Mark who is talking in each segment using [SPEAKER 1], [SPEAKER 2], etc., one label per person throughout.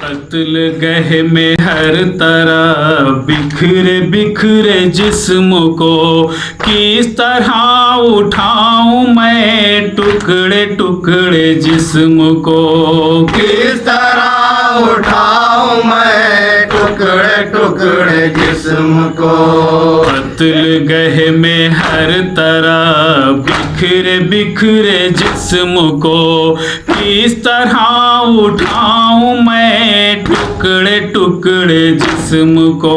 [SPEAKER 1] कत्ल गह में हर तरह बिखरे बिखरे जिस्म को किस तरह उठाऊं मैं टुकड़े टुकड़े जिस्म को
[SPEAKER 2] किस तरह उठाऊं मैं टुकड़े टुकड़े जिस्म को।
[SPEAKER 1] कत्ल गह में हर तरह बिखरे बिखरे जिस्म को किस तरह उठाऊं मैं टुकड़े टुकड़े जिस्म को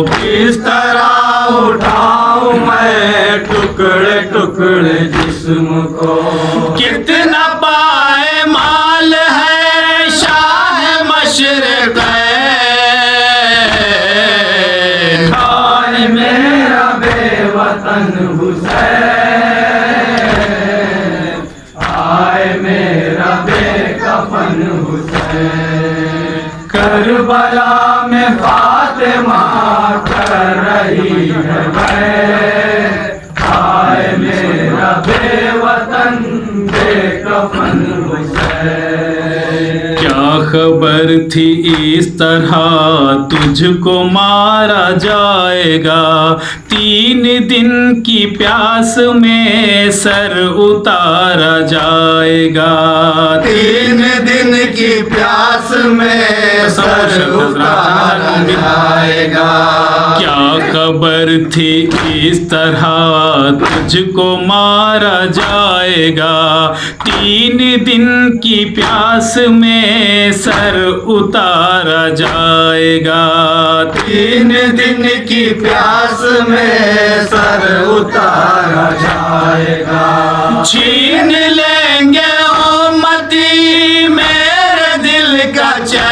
[SPEAKER 2] किस तरह उठाऊं मैं टुकड़े टुकड़े जिस्म को।
[SPEAKER 1] कितना पाए माल है शाह मशरिक़
[SPEAKER 2] हाय मेरा बेवतन हुसैन, हाय मेरा बेकफन हुसैन। करबला में फातिमा कर रही है बैत, हाय मेरा बेवतन बेकफन हुसैन।
[SPEAKER 1] क्या खबर थी इस तरह तुझको मारा जाएगा, 3 दिन की प्यास में सर उतारा जाएगा।
[SPEAKER 2] 3 दिन की प्यास में सर उतारा जाएगा।
[SPEAKER 1] क्या खबर थी इस तरह तुझको मारा जाएगा, 3 दिन की प्यास में सर उतारा जाएगा।
[SPEAKER 2] 3 दिन की प्यास में सर उतारा जाएगा।
[SPEAKER 1] छीन लेंगे उम्मती मेरे दिल का चैन,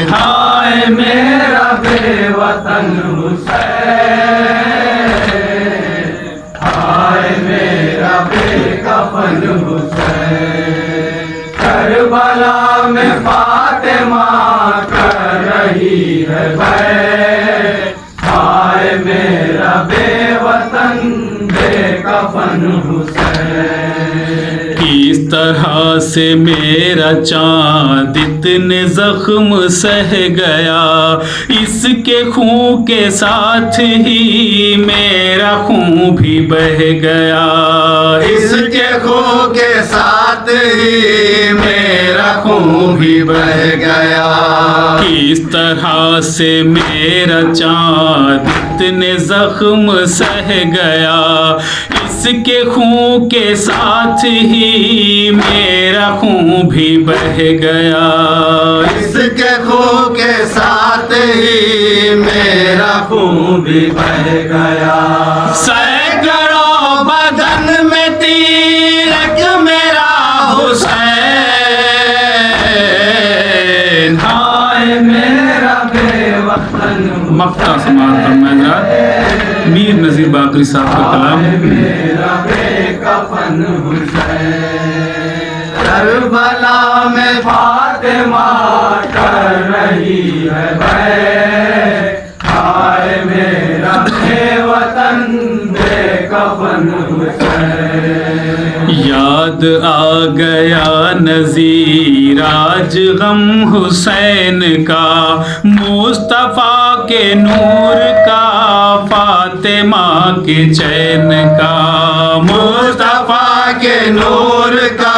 [SPEAKER 2] हाय मेरा बेवतन हुसैन, हाय मेरा बेकफन हुसैन। करबला में फातिमा कर रही है बैत, हाय मेरा बेवतन बेकफन हुसैन।
[SPEAKER 1] किस तरह से मेरा चाँद इतने जख्म सह गया, इसके खून के साथ ही मेरा खून भी बह गया।
[SPEAKER 2] इसके खून के साथ ही मेरा खून भी बह गया।
[SPEAKER 1] किस तरह से मेरा चाँद इतने जख्म सह गया, इसके खून के साथ ही मेरा खून भी बह गया।
[SPEAKER 2] इसके खून के साथ ही मेरा खून भी बह गया।
[SPEAKER 1] सैकड़ों बदन में तीरक मेरा हुसैन,
[SPEAKER 2] हाय मेरा बेवतन
[SPEAKER 1] मक्ता समाज मीर नजीर बाकरी साहब का कलाम।
[SPEAKER 2] मेरा बेकफन हुसैन। करबला में फातिमा कर रही है बैत, हाय मेरा बेवतन बेकफन हुसैन।
[SPEAKER 1] याद आ गया नज़ीर आज गम हुसैन का, मुस्तफ़ा के नूर का फातिमा के चैन का।
[SPEAKER 2] मुस्तफा के नूर का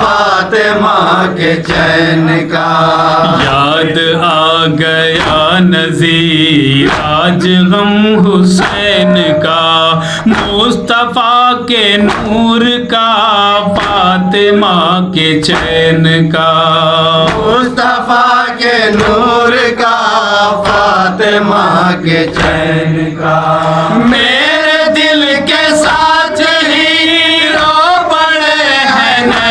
[SPEAKER 2] फातिमा के चैन का।
[SPEAKER 1] याद आ गया नज़ीर आज गम हुसैन का, मुस्तफ़ा के नूर का फातिमा के चैन का।
[SPEAKER 2] मुस्तफा के नूर का फातिमा के चैन का।
[SPEAKER 1] मेरे दिल के साथ हीरो बड़े हैं नैन,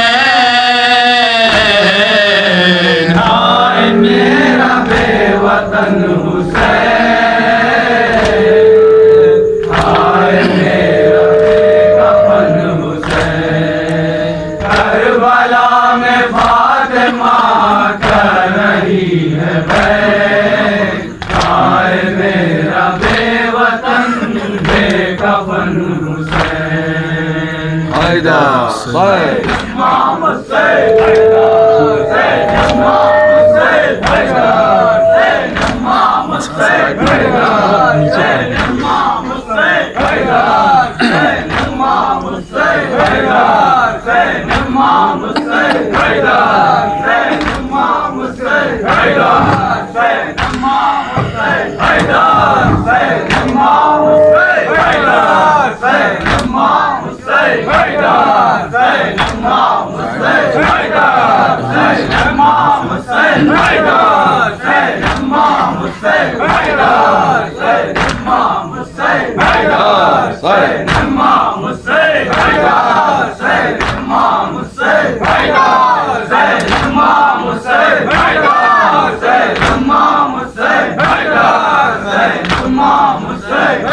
[SPEAKER 2] हाय मेरा बेवतन हुसैन, हाय मेरा बेकफन हुसैन। करबला में फातिमा कर रही है बैत, हाय मेरा बेवतन बेकफन हुसैन।
[SPEAKER 3] हैदर
[SPEAKER 2] मोहम्मद सैयद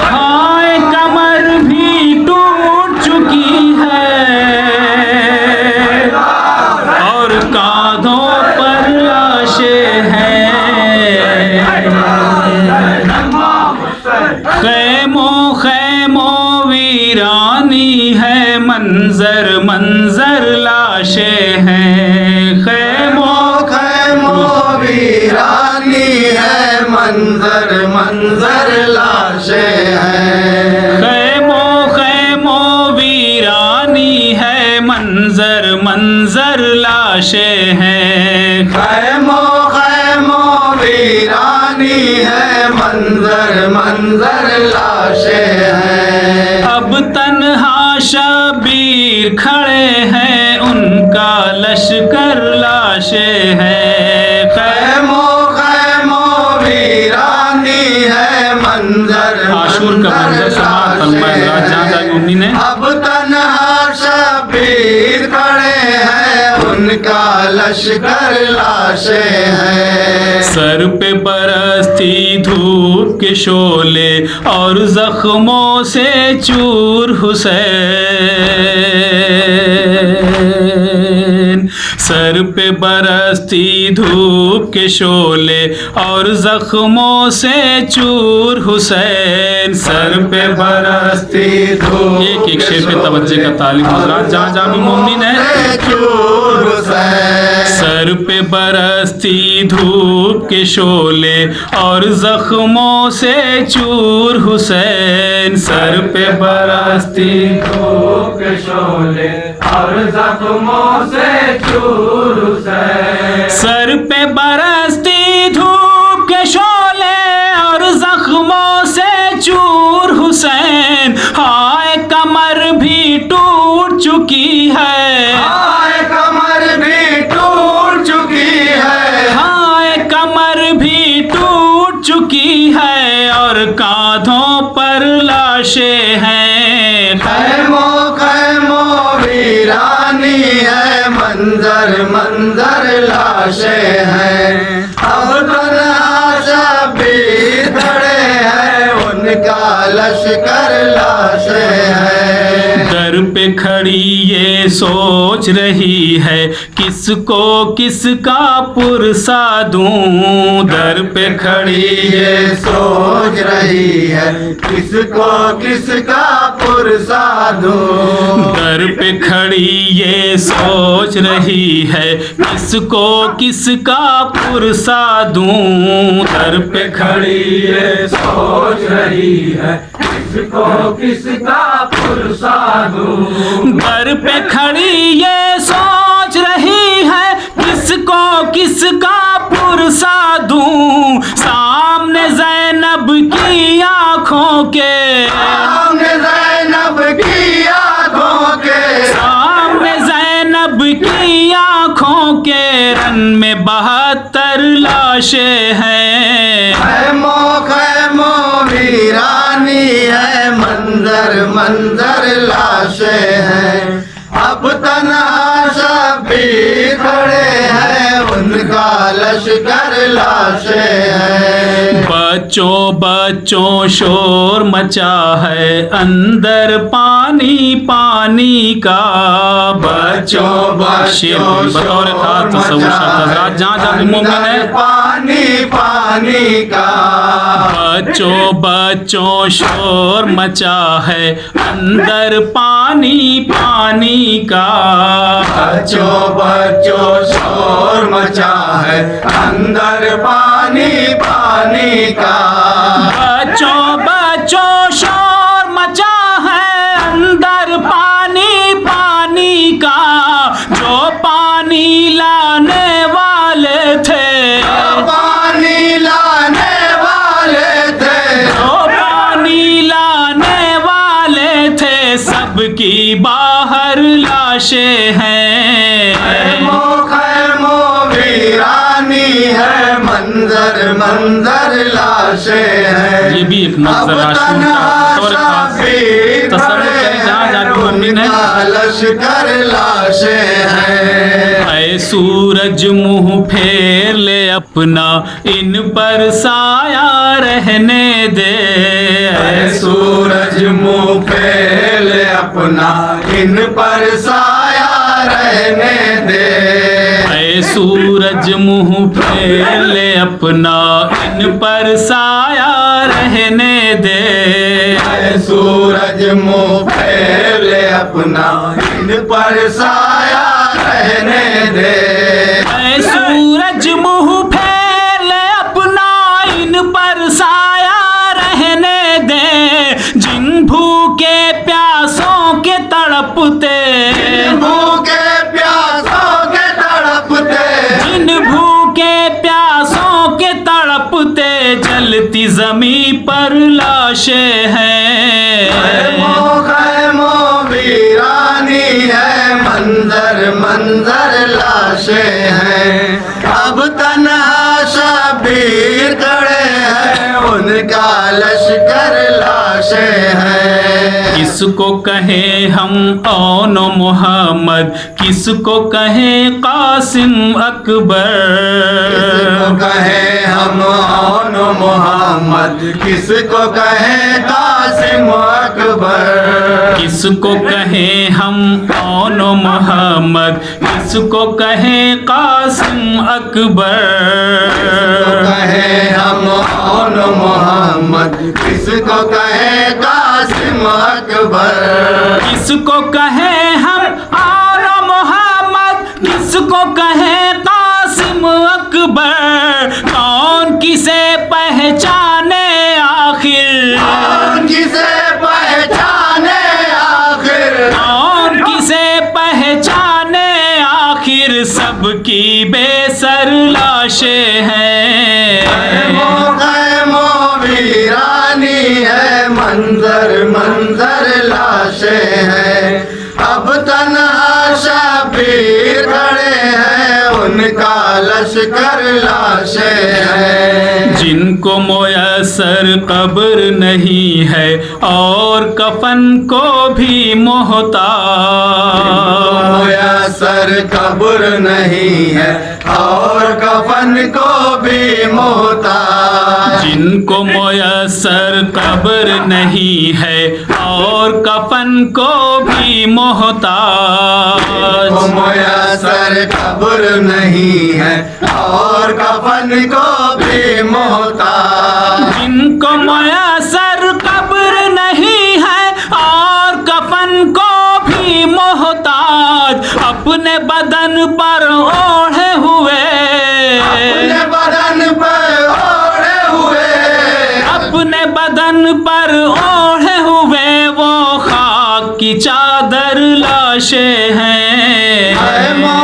[SPEAKER 1] हाय कमर भी टूट चुकी है और कांधों पर लाशें हैं। खैमों खैमों वीरानी है, मंजर मंजर लाशें हैं। खैमों
[SPEAKER 3] खैमों वीरानी है, मंजर मंजर लाशें हैं।
[SPEAKER 1] खैमों खैमों वीरानी है, मंजर मंजर लाशें हैं।
[SPEAKER 3] खैमों खैमों वीरानी है, मंजर मंजर लाशें हैं।
[SPEAKER 1] अब तन्हा शबीर खड़े हैं, उनका लश्कर लाशें हैं।
[SPEAKER 3] खैमों खैमों वीरानी है, मंजर
[SPEAKER 1] आशूर का मंजर समात फरमाया जहाँ जाके उन्हीं ने
[SPEAKER 3] अब तन्हा शबीर खड़े हैं, उनका लश्कर लाशें हैं।
[SPEAKER 1] सर पे बरसती धूप के शोले और जख्मों से चूर हुसैन। सर पे बरसती धूप के शोले और जख्मों से चूर हुसैन। सर पे बरसती धूप, एक एक शेर पे तवज्जो का तालिब हजरात जहाँ जहाँ भी मोमिन है।
[SPEAKER 3] चूर हुसैन।
[SPEAKER 1] सर पे बरसती धूप के शोले और जख्मों से चूर हुसैन। सर पे बरसती
[SPEAKER 2] धूप के शोले और जख्मों से चूर हुसैन।
[SPEAKER 1] सर पे बरसती धूप के शोले और जख्मों से चूर हुसैन। हाय कमर भी टूट चुकी है,
[SPEAKER 3] हाय कमर भी टूट चुकी है।
[SPEAKER 1] हाय कमर भी टूट चुकी है और कांधों पर लाशें हैं।
[SPEAKER 3] खैमों खैमों वीरानी है, मंजर मंजर लाशें हैं। अब तन्हा शबीर खड़े हैं, उनका लश्कर लाशें हैं।
[SPEAKER 1] दर पे खड़ी ये सोच रही है, किसको किसका पुरसा दूं। दर पे खड़ी
[SPEAKER 3] ये सोच रही है, किसको किसका पुरसा दूं।
[SPEAKER 1] दर पे खड़ी ये सोच रही है, किसको किसका पुरसा दूं। दर पे खड़ी ये
[SPEAKER 2] सोच रही है, किसको किसका पुरसा दूं।
[SPEAKER 1] दर पे खड़ी ये सोच रही है, किसको किसका पुरसा दूं। सामने ज़ैनब की आंखों के,
[SPEAKER 3] सामने ज़ैनब की आंखों के,
[SPEAKER 1] सामने ज़ैनब की आंखों के रन में 72 लाशें हैं।
[SPEAKER 3] खैमों खैमों वीरानी है, मंजर मंजर लाशें हैं। अब तन्हा शबीर खड़े हैं, उनका लश्कर लाशें हैं।
[SPEAKER 1] बच्चों बच्चों शोर मचा है, अंदर पानी पानी का।
[SPEAKER 3] बच्चों
[SPEAKER 1] शेर
[SPEAKER 3] बच्चों
[SPEAKER 1] बतौर खास तसव्वुर हजरात जहाँ जहाँ भी मोमिन है।
[SPEAKER 3] पानी पानी का।
[SPEAKER 1] बच्चों बच्चों शोर मचा है अंदर पानी पानी का।
[SPEAKER 3] बच्चों बच्चों शोर मचा है अंदर पानी पानी का।
[SPEAKER 1] बच्चों बच्चों शोर मचा है अंदर पानी पानी का। जो पानी लाने वाले थे,
[SPEAKER 3] पानी लाने वाले थे,
[SPEAKER 1] जो पानी लाने वाले थे, सबकी बाहर लाशें हैं।
[SPEAKER 3] खैमो वीरानी है, मंजर मंजर लाशें हैं।
[SPEAKER 1] ये भी एक मंजर
[SPEAKER 3] लश्कर लाशें हैं।
[SPEAKER 1] ऐ सूरज मुंह फेर ले अपना, इन पर साया रहने दे।
[SPEAKER 3] ऐ सूरज मुंह फेर ले अपना, इन पर साया रहने दे।
[SPEAKER 1] ऐ सूरज मुंह फेर ले अपना, इन पर साया रहने दे।
[SPEAKER 3] ऐ सूरज मुंह फेर ले अपना, इन पर साया रहने दे।
[SPEAKER 1] ऐ सूरज मुंह फेर ले अपना, इन पर साया रहने दे। जिन भूखे प्यासों के तड़पते,
[SPEAKER 3] भूखे प्यासों के तड़पते,
[SPEAKER 1] जिन भूखे प्यासों के तड़पते, जलती जमी पर लाशें हैं।
[SPEAKER 3] खैमो वीरानी है, मंजर मंजर लाशें हैं। अब तन्हा शबीर खड़े हैं, उनका लश्कर लाशें हैं।
[SPEAKER 1] किसको कहें हम औन मोहम्मद, किसको कहें कासिम अकबर।
[SPEAKER 3] किसको कहे हम औन मोहम्मद, किसको कहे कासिम अकबर।
[SPEAKER 1] किसको कहें हम औन मोहम्मद, किसको कहें कासिम अकबर।
[SPEAKER 3] किसको कहे हम औन मोहम्मद, किसको कहे कासिम अकबर।
[SPEAKER 1] किसको कहें हम औन मोहम्मद, किसको कहें कासिम अकबर। कौन किसे पहचाने आखिर,
[SPEAKER 3] कौन किसे पहचाने आखिर,
[SPEAKER 1] कौन किसे पहचाने आखिर। सबकी बेसर लाशें हैं।
[SPEAKER 3] खैमो वीरानी है, मंजर मंजर लाशें हैं। अब तन्हा शबीर खड़े हैं, उनका लश्कर लाशें हैं।
[SPEAKER 1] जिनको मुयस्सर कब्र नहीं है और कफन को भी मोहताज।
[SPEAKER 3] मुयस्सर कब्र नहीं है और कफन को भी मोहताज।
[SPEAKER 1] जिनको मुयस्सर कब्र नहीं है और कफन को भी मोहताज।
[SPEAKER 3] मुयस्सर कब्र नहीं है और कफन को भी मोहताज।
[SPEAKER 1] जिनको मुयस्सर कब्र नहीं है और कफन को भी मोहताज, अपने बदन पर ओढ़े हुए,
[SPEAKER 3] अपने बदन पर ओढ़े हुए,
[SPEAKER 1] अपने बदन पर ओढ़े हुए, वो खाक की चादर लाशें हैं।
[SPEAKER 3] खैमो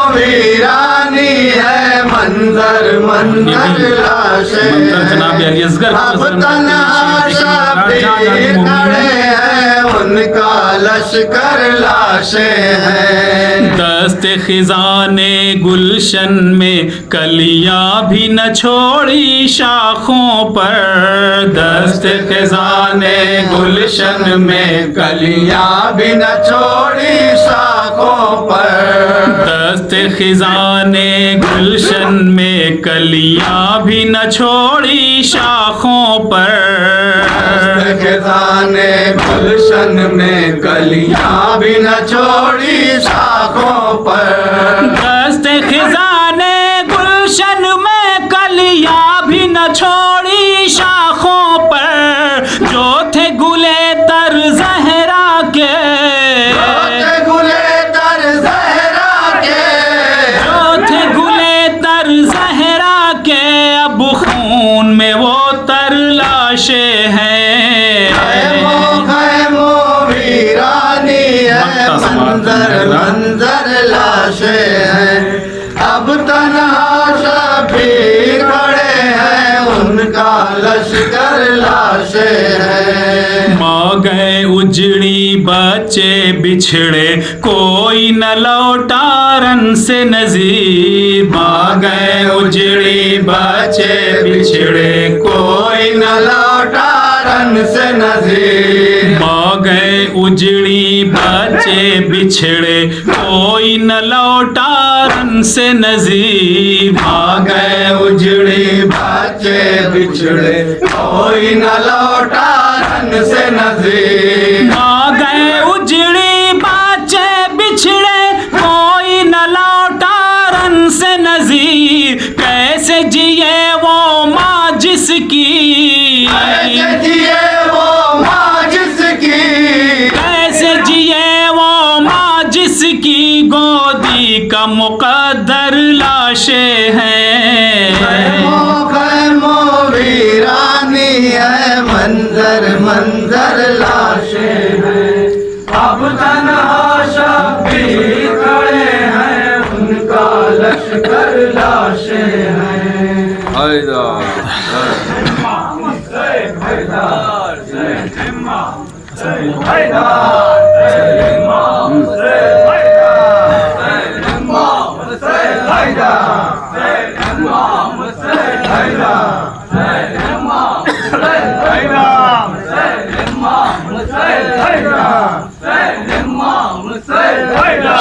[SPEAKER 3] वीरानी है, मंजर मंजर लाशें
[SPEAKER 1] मंजर जनाब अली असगर की
[SPEAKER 3] अब
[SPEAKER 1] नज़र में
[SPEAKER 3] तन्हा शबीर खड़े हैं, उनका लश्कर लाशें हैं।
[SPEAKER 1] दस्ते खिजाने गुलशन में कलियां भी न छोड़ी शाखों पर। दस्ते
[SPEAKER 3] खिजाने गुलशन में कलियां भी न छोड़ी शाखों पर।
[SPEAKER 1] दस्ते खिजाने गुलशन में कलियां भी न छोड़ी शाखों पर।
[SPEAKER 3] खिजाने गुलशन में कलियां भी न छोड़ी शाखों पर।
[SPEAKER 1] दस्ते खिजाने गुलशन में कलियां भी न छोड़ी लाशें हैं।
[SPEAKER 3] खैमो वीरानी है, मंजर मंजर लाशें हैं। अब तन्हा शबीर खड़े हैं, उनका लश्कर लाशें हैं।
[SPEAKER 1] माँ गए उजड़ी बच्चे बिछड़े, कोई न लौटा रन से नजीर। माँ गए उजड़ी बच्चे बिछड़े,
[SPEAKER 3] कोई न लौटा रन से नजीर।
[SPEAKER 1] माँ गए उजड़ी बच्चे बिछड़े, कोई न लौटा रन से नजीर।
[SPEAKER 3] आ गए उजड़ी बच्चे बिछड़े, कोई न लौटा रन से नजीर।
[SPEAKER 1] आ गए उजड़ी बच्चे बिछड़े, कोई न लौटा रन से नजीर। कैसे जिए वो माँ जिसकी,
[SPEAKER 3] कैसे जिए वो माँ जिसकी,
[SPEAKER 1] कैसे जिए वो माँ जिसकी गोदी का मुकद्दर लाशें हैं।
[SPEAKER 3] खैमो वीरानी है, मंजर मंजर लाशें हैं।
[SPEAKER 2] अब तन्हा शबीर खड़े हैं, उनका लश्कर लाशें हैं।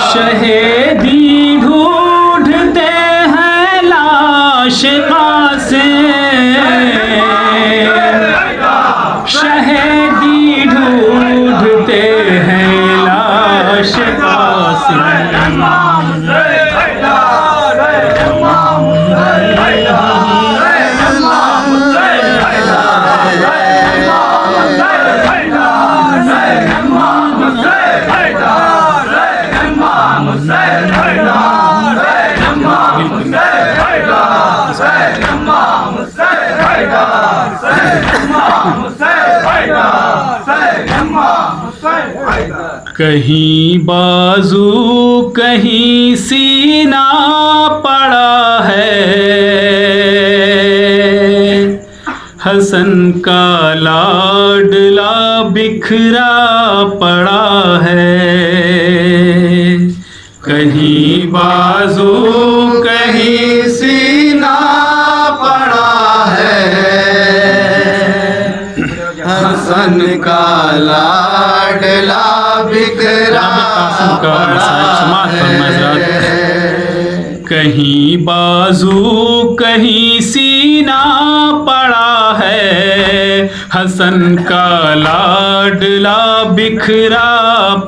[SPEAKER 1] शहीदी ढूंढते हैं लाश कासिम, शहीदी ढूंढते हैं लाश कासिम। कहीं बाजू कहीं सीना पड़ा है, हसन का लाडला बिखरा पड़ा है। कहीं बाजू
[SPEAKER 3] कहीं सीना पड़ा है, हसन का लाडला बिखरा
[SPEAKER 1] कहीं बाजू कहीं सीना पड़ा है, हसन का लाडला बिखरा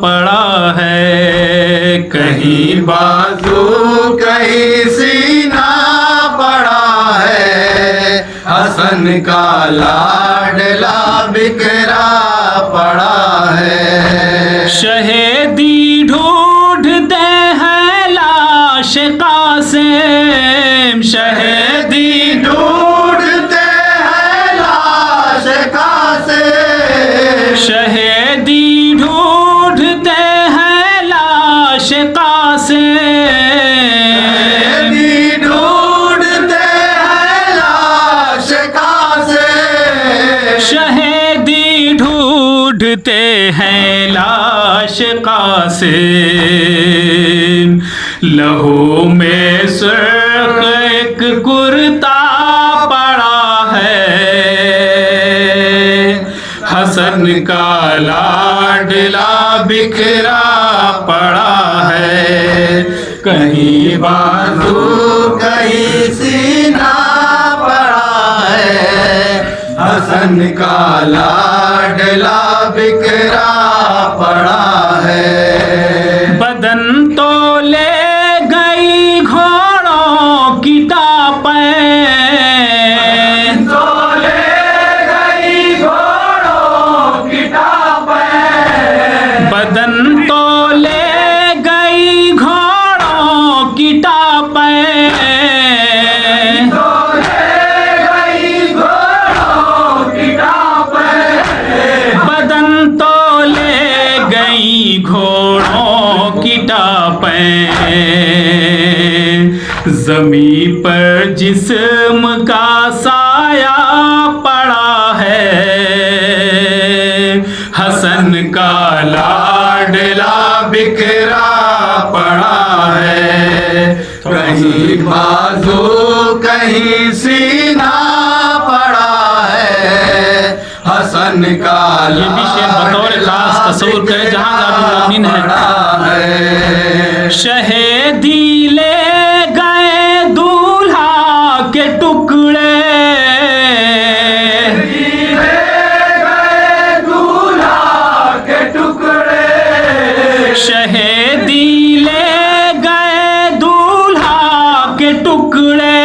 [SPEAKER 1] पड़ा है।
[SPEAKER 3] कहीं बाजू कहीं सीना पड़ा है, हसन का लाडला बिखरा पड़ा है।
[SPEAKER 1] शहीदी ढूंढते हैं लाश कासिम, शहीदी
[SPEAKER 3] ढूंढते हैं लाश कासिम,
[SPEAKER 1] शहीदी ढूंढते हैं लाश कासिम,
[SPEAKER 3] ढूंढते हैं लाश कासिम,
[SPEAKER 1] शहीदी ढूंढते हैं लाश कासिम। लहू में सुर्ख एक कुर्ता पड़ा है, हसन का लाडला बिखरा पड़ा है। कहीं बाजू
[SPEAKER 3] कहीं सीना पड़ा है, हसन का लाडला बिखरा पड़ा है।
[SPEAKER 1] बदन तो ले गई घोड़ों की टापें,
[SPEAKER 2] तो ले गई घोड़ों की टापें,
[SPEAKER 1] बदन तो ले गई घोड़ों की टापें,
[SPEAKER 2] तो ले गई घोड़ों
[SPEAKER 1] जमी पर जिस्म का साया पड़ा है, हसन का लाडला
[SPEAKER 3] बिखरा पड़ा है। कहीं बाजू कहीं सीना पड़ा है, हसन का
[SPEAKER 1] ये भी शेर बतौर खास तस्वुर करें जहाँ जादू मोमिन है। शहीदी ले गए दूल्हा के टुकड़े, शहीदी ले गए दूल्हा के टुकड़े,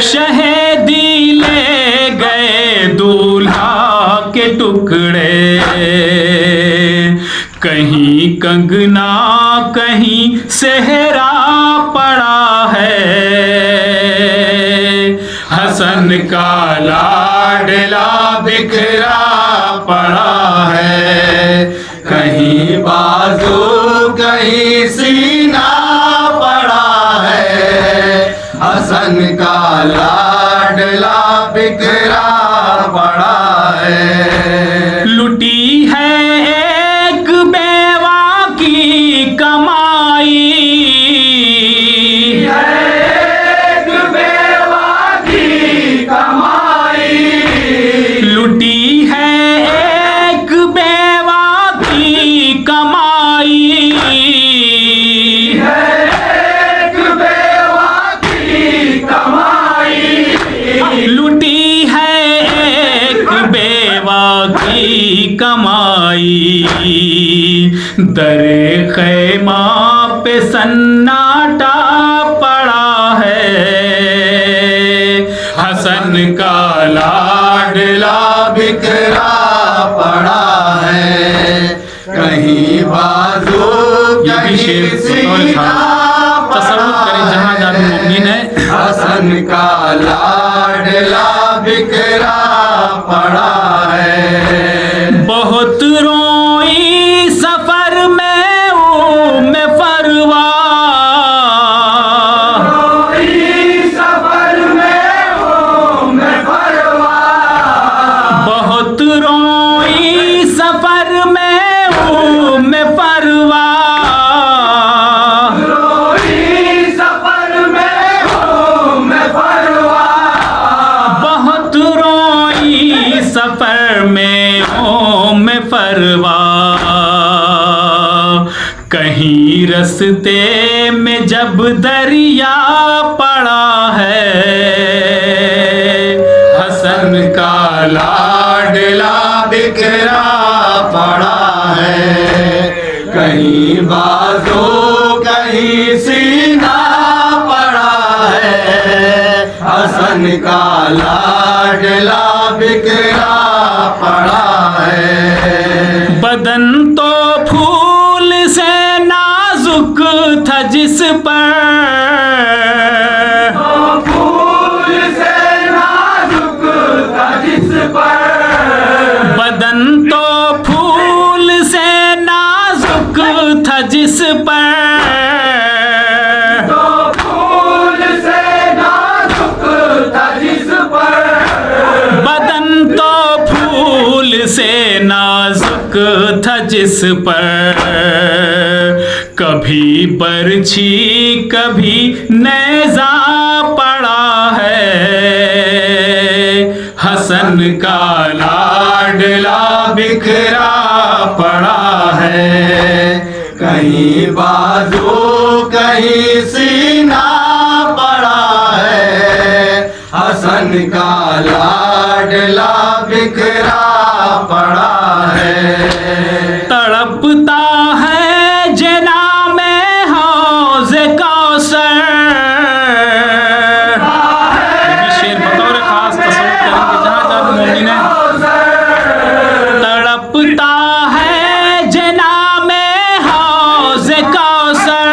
[SPEAKER 1] शहीदी ले गए दूल्हा के टुकड़े। कहीं कंगना कहीं सेहरा पड़ा है, हसन का लाडला बिखरा पड़ा है।
[SPEAKER 3] कहीं बाजू कहीं सीना पड़ा है, हसन का लाडला बिखरा पड़ा है।
[SPEAKER 1] लुटी है एक बेवा की कमाई,
[SPEAKER 2] एक बेवा की कमाई,
[SPEAKER 1] लुटी है एक बेवा की कमाई,
[SPEAKER 2] एक बेवा की कमाई,
[SPEAKER 1] लुटी है एक बेवा की कमाई। दरे खैमा पे सन्नाटा पड़ा है, हसन का
[SPEAKER 3] लाडला बिखरा पड़ा है। कहीं बाजू
[SPEAKER 1] ये भी शेर
[SPEAKER 3] कहीं
[SPEAKER 1] बतौर
[SPEAKER 3] सीना
[SPEAKER 1] खास तस्वुर करें जहाँ जादू मोमिन है।
[SPEAKER 3] हसन का लाडला बिखरा पड़ा है।
[SPEAKER 1] बहुत रोई सफर में मैं फरवा,
[SPEAKER 2] सफर में हूँ मैं फरवा,
[SPEAKER 1] बहुत रोई सफर में हूँ मैं फरवा,
[SPEAKER 2] रोई सफर में हूँ मैं फरवा,
[SPEAKER 1] बहुत रोई सफर में हूँ मैं फरवा। कहीं रस्ते में जब दरिया पड़ा है, हसन का
[SPEAKER 3] लाडला बिखरा पड़ा है। कहीं बाजू कहीं सीना पड़ा है, हसन का लाडला बिखरा पड़ा है।
[SPEAKER 1] बदन तो फूल से नाजुक था जिस पर,
[SPEAKER 2] फूल से नाजुक था जिस पर,
[SPEAKER 1] बदन तो फूल से नाजुक था जिस पर,
[SPEAKER 2] तो फूल से नाजुक था जिस पर,
[SPEAKER 1] बदन तो फूल से नाजुक था जिस पर। कभी बरछी कभी नेजा पड़ा है, हसन का लाडला
[SPEAKER 3] बिखरा पड़ा है। कहीं बाजू कहीं सीना पड़ा है, हसन का लाडला बिखरा पड़ा है।
[SPEAKER 1] तड़पता है जना में हौज़े कौसर, ये भी शेर बतौर खास तस्वुर करेंगे जहाँ जादू मोमिन है। तड़पता है जना में हौज़े कौसर,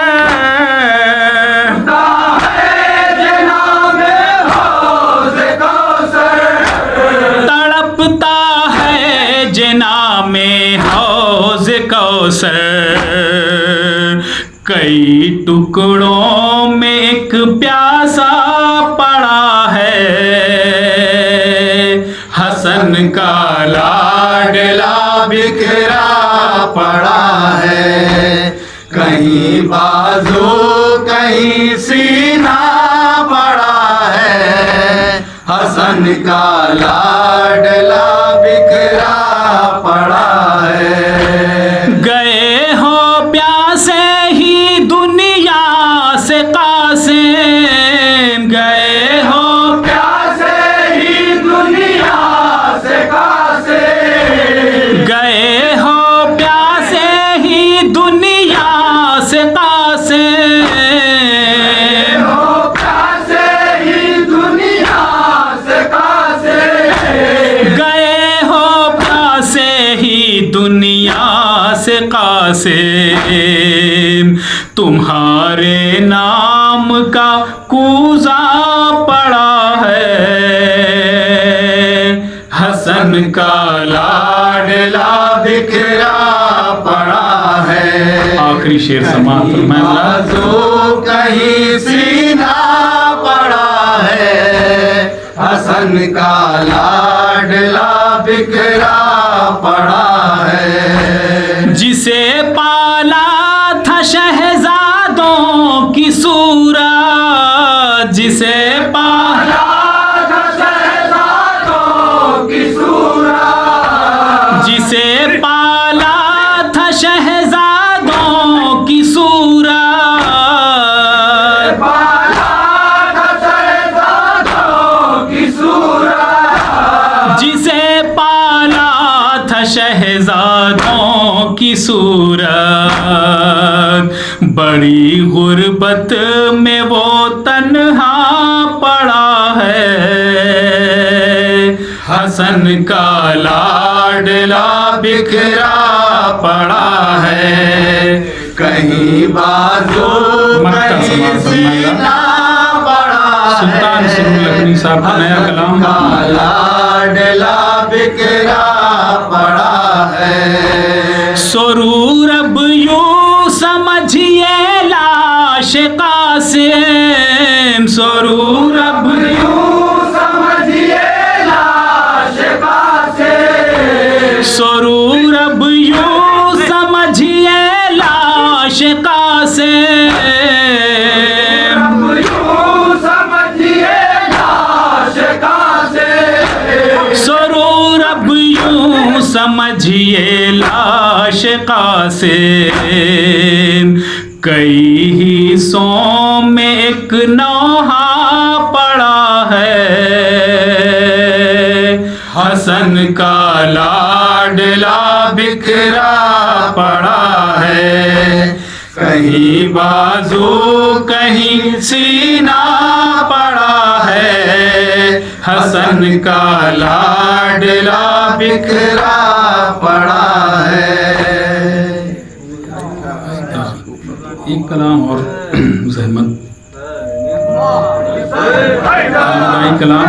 [SPEAKER 1] तड़पता है जना में हौज़े कई टुकड़ों में एक प्यासा पड़ा है, हसन का
[SPEAKER 3] लाडला बिखरा पड़ा है, कहीं बाजू कहीं सीना पड़ा है, हसन का लाडला बिखरा पड़ा है।
[SPEAKER 1] गए हो प्यासे ही दुनिया से कासिम, गए हो
[SPEAKER 2] प्यासे ही दुनिया से कासिम,
[SPEAKER 1] गए हो प्यासे ही दुनिया से कासिम,
[SPEAKER 2] हो प्यासे ही दुनिया से कासिम,
[SPEAKER 1] गए हो प्यासे ही दुनिया से कासिम। तुम्हारे नाम का कूजा पड़ा है, हसन का
[SPEAKER 3] लाडला बिखरा पड़ा है,
[SPEAKER 1] आखिरी शेर समाप्त फरमाया।
[SPEAKER 3] बाजू कहीं सीना पड़ा है, हसन का लाडला बिखरा पड़ा है।
[SPEAKER 1] जिसे पाला था शहजादों की सूरत, जिसे पाला
[SPEAKER 2] शहजादों की सूरत,
[SPEAKER 1] जिसे पाला था शहजादों की सूरत,
[SPEAKER 2] पाला शहजादों की सूरत,
[SPEAKER 1] जिसे पाला था शहजादों की सूरत, बड़ी गुर्बत में वो तन्हा पड़ा है, हसन का लाडला बिखरा पड़ा है।
[SPEAKER 3] कहीं बाजू
[SPEAKER 1] मक्का
[SPEAKER 3] कहीं
[SPEAKER 1] समाप्त
[SPEAKER 3] सीना पड़ा
[SPEAKER 1] सुल्तान
[SPEAKER 3] है,
[SPEAKER 1] सुरुल लखनी साहब का नया कलाम।
[SPEAKER 3] का लाडला बिखरा पड़ा है।
[SPEAKER 1] सुरूर अब यूं समझिए लाश कासिम, सुरूर अब
[SPEAKER 2] यूं समझिए लाश कासिम,
[SPEAKER 1] सुरूर अब यूं समझिए लाश कासिम,
[SPEAKER 2] यूं समझिए लाश कासिम,
[SPEAKER 1] सुरूर अब यूं समझिए लाश कासिम। कई हिस्सों में एक नौहा पड़ा है, हसन का लाडला बिखरा पड़ा है। कहीं बाजू कहीं सीना पड़ा है, हसन का लाडला बिखरा पड़ा है। एक कलाम और जहमत कलाम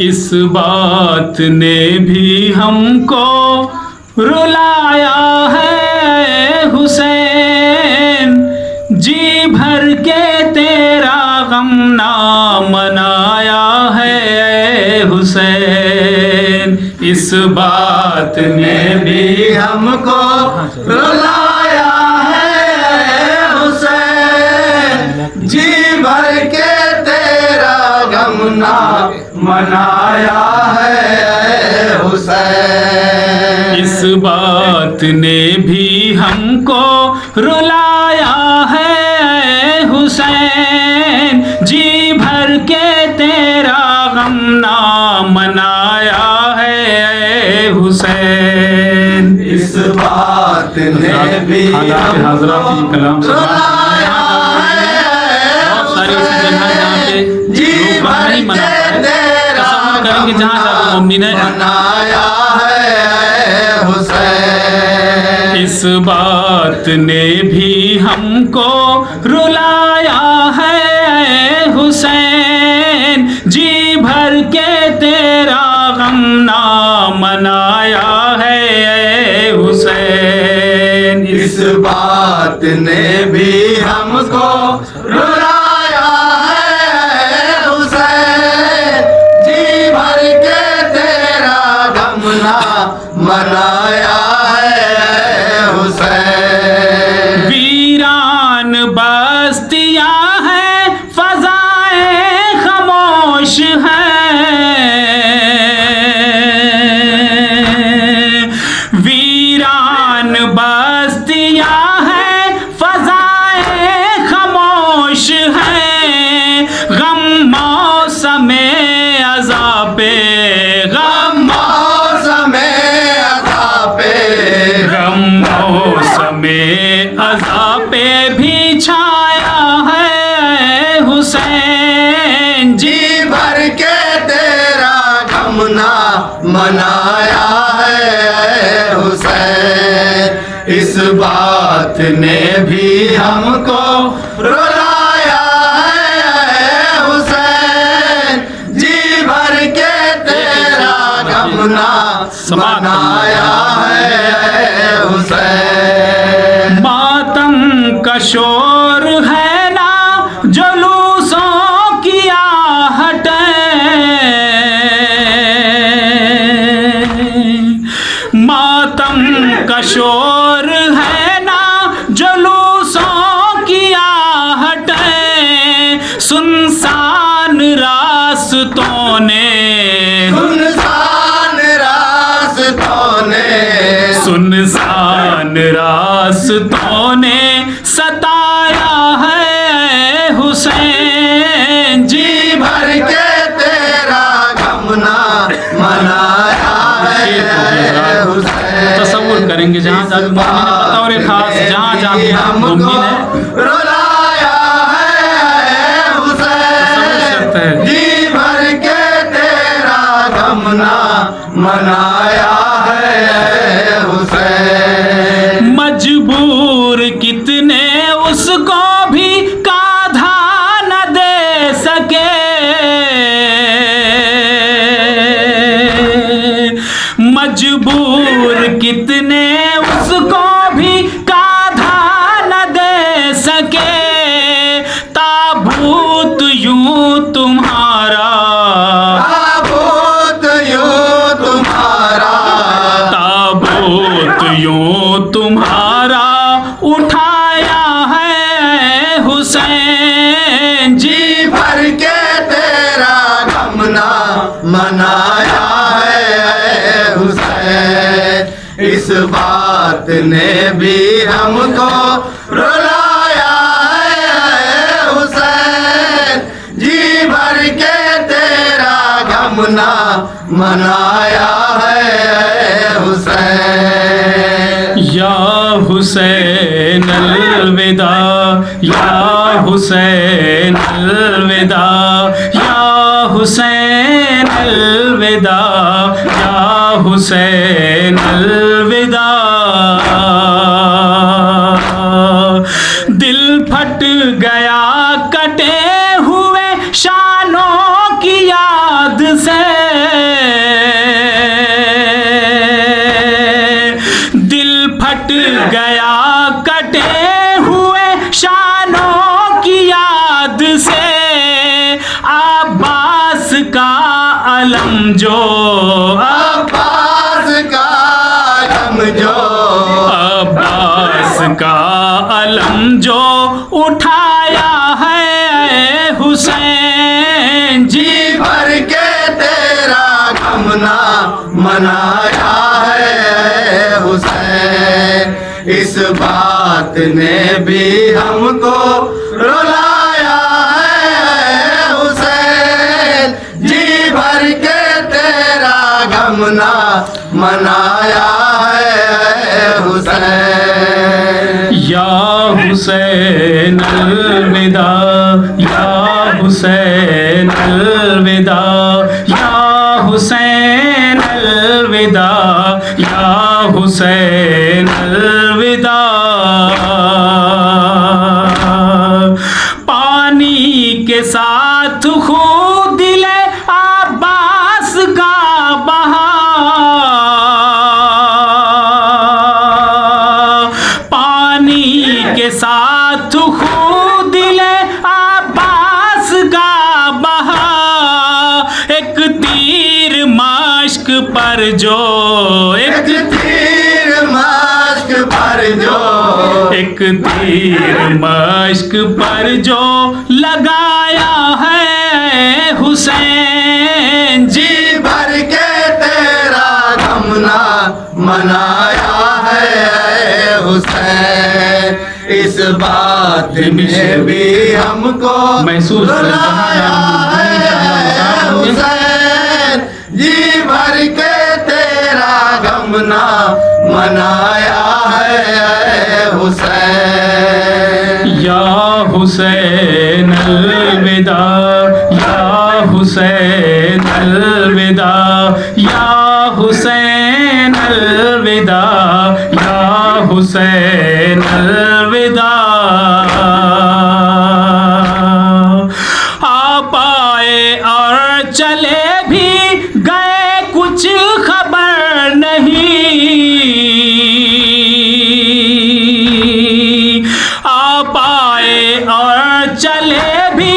[SPEAKER 1] इस बात ने भी हमको रुलाया है हुसैन, जी भर के तेरा गम ना मनाया है हुसैन। इस बात ने भी
[SPEAKER 3] हमको रुलाया है हुसैन, जी भर के तेरा गम ना मनाया है हुसैन।
[SPEAKER 1] इस बात ने भी हमको रुलाया है हुसैन, जी भर के तेरा गम ना मनाया है हुसैन।
[SPEAKER 3] इस बात ने भी
[SPEAKER 1] हज़रात की कलाम से
[SPEAKER 3] रुलाया
[SPEAKER 1] बहुत सारी ऐसी जगह है जहाँ पे लोग गम नहीं मना पाए, तसव्वुर करेंगे जहाँ जाकर मम्मी ने
[SPEAKER 3] मनाया है हुसैन।
[SPEAKER 1] इस बात ने भी हमको रुलाया है हुसैन, जी भर के तेरा गम ना मनाया है हुसैन।
[SPEAKER 3] इस बात ने भी हमको रुलाया है हुसैन, जी भर के तेरा गम ना मनाया है हुसैन।
[SPEAKER 1] वीरान बस्तियां हैं, फजाएं खामोश हैं, वीरान बस्तियां हैं, फजाएं खामोश हैं, गम मौसमे अज़ाबे गम गम मौसमे अज़ाबे भी छाया है हुसैन,
[SPEAKER 3] जी भर के तेरा गम ना मनाया है हुसैन। इस बात ने भी हमको रुलाया है हुसैन, जी भर के तेरा गम ना मनाया है हुसैन।
[SPEAKER 1] मातम का शोर है ना जुलूसों की आहट, मातम का शोर है ना जुलूसों की आहट, सुनसान रास्तों ने सुनसान रास्तों ने सताया है हुसैन,
[SPEAKER 3] जी भर के तेरा गम ना मनाया है हुसैन।
[SPEAKER 1] तसव्वुर करेंगे जहाँ जाके मम्मी ने बतौर खास जहाँ जाके मम्मी ने
[SPEAKER 3] रुलाया है हुसैन, जी भर के तेरा गम ना मनाया है हुसैन।
[SPEAKER 1] मजबूर कितने उसको भी काधा न दे सके, मजबूर कितने उसको भी काधा न दे सके, ताबूत यूं तुम्हारा ताबूत यूं तुम्हारा उठाया है हुसैन,
[SPEAKER 3] जी भर के तेरा गम ना मनाया है हुसैन। इस बात ने भी हमको रुलाया है हुसैन, जी भर के तेरा गम ना मनाया है हुसैन।
[SPEAKER 1] या हुसैन अलविदा, या हुसैन अलविदा, या हुसैन अलविदा, या हुसैन अलविदा। दिल फट गया कटे हुए शानों की याद से, हट गया कटे हुए शानों की याद से, अब्बास का अलम जो,
[SPEAKER 3] अब्बास का अलम जो,
[SPEAKER 1] अब्बास का अलम जो उठाया है हुसैन।
[SPEAKER 3] जी भर के तेरा गमना मनाया है हुसैन, इस बात ने भी हमको रुलाया है हुसैन। जी भर के तेरा गमना मनाया है हुसैन।
[SPEAKER 1] या हुसैन अलविदा, या हुसैन अलविदा, या हुसैन अलविदा, या हुसैन अलविदा। पानी के साथ खून दिले अब्बास का बहा, पानी के साथ खून दिले अब्बास का बहा। एक तीर मश्क पर जो,
[SPEAKER 3] एक तीर मश्क पर जो,
[SPEAKER 1] एक तीर मश्क पर जो लगाया है हुसैन।
[SPEAKER 3] जी भर के तेरा गमना मनाया है हुसैन, इस बात में भी हमको
[SPEAKER 1] महसूस
[SPEAKER 3] रुलाया है हुसैन। जी भर के तेरा गमना मनाया है हुसैन।
[SPEAKER 1] या हुसैन अलविदा, या हुसैन अलविदा, या हुसैन अलविदा, या हुसैन अलविदा। आप आए और चले भी गए कुछ खबर नहीं, आप आए और चले भी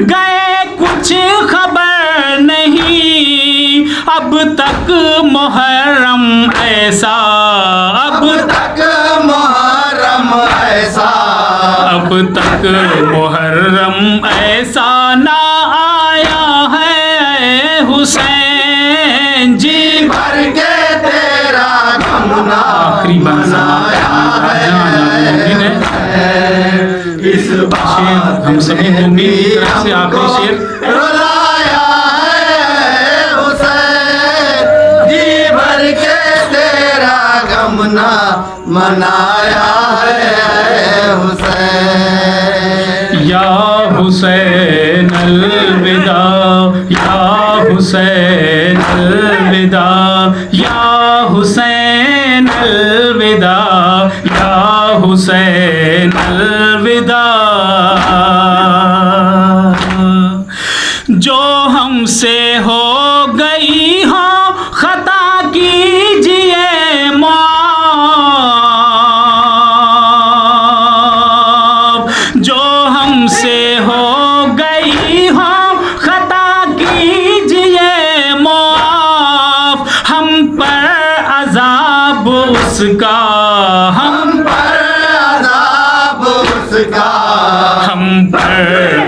[SPEAKER 1] गए कुछ खबर नहीं। अब तक मुहर्रम ऐसा, अब
[SPEAKER 3] तक मुहर्रम ऐसा,
[SPEAKER 1] अब तक मुहर्रम ऐसा ना आया है हुसैन। जी
[SPEAKER 3] भर के तेरा गमना
[SPEAKER 1] आखिरी
[SPEAKER 3] मनाया है, इस बात
[SPEAKER 1] हम सभी मुमीन की तरफ से आखिरी शेर।
[SPEAKER 3] रुलाया है हुसैन। जी भर के तेरा गमना मनाया है हुसैन।
[SPEAKER 1] या हुसैन अलविदा, या हुसैन अलविदा, या हुसैन अलविदा, या हुसैन अलविदा। जो हमसे हो गई हो खता कीजिए माफ, जो हमसे हो गई हो खता कीजिए माफ। हम पर अजाब उसका, हम
[SPEAKER 3] पर अज़ाब उसका,
[SPEAKER 1] हम पर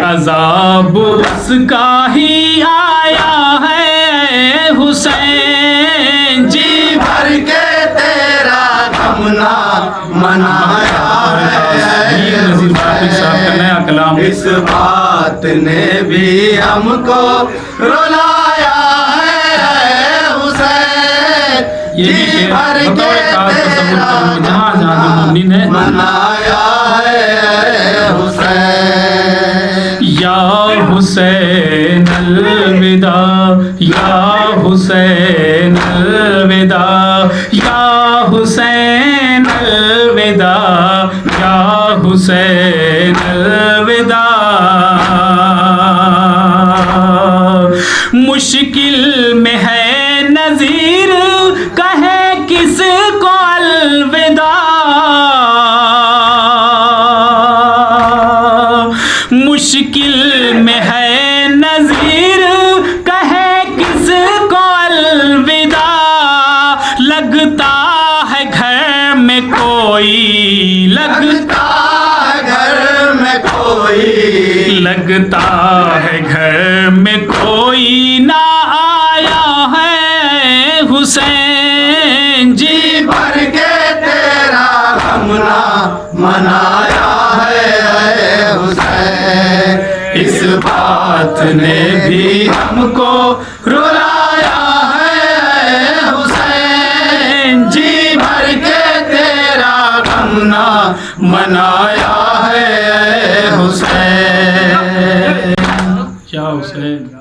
[SPEAKER 1] अजाब उसका ही आया है हुसैन। जी
[SPEAKER 3] भर के तेरा गमना मनाया है हुसैन। इस बात ने भी हमको रुलाया है हुसैन।
[SPEAKER 1] ये भी शेर बताओ एक खास तसव्वुर करो, जहाँ जहाँ जो मुमिन है
[SPEAKER 3] मनाया है हुसैन।
[SPEAKER 1] या हुसैन अलविदा, या हुसैन अलविदा, या हुसैन अलविदा, या हुसैन अलविदा। मुश्किल में है नज़ीर कहे किसको अलविदा, कोई
[SPEAKER 3] लगता है घर में कोई,
[SPEAKER 1] लगता है घर में कोई ना आया है हुसैन जी।
[SPEAKER 3] जी भर के तेरा गम ना मनाया है हुसैन। इस बात ने भी हमको रुलाया है हुसैन। जी भर के तेरा गम ना मनाया है हुसैन।
[SPEAKER 1] क्या हुसैन।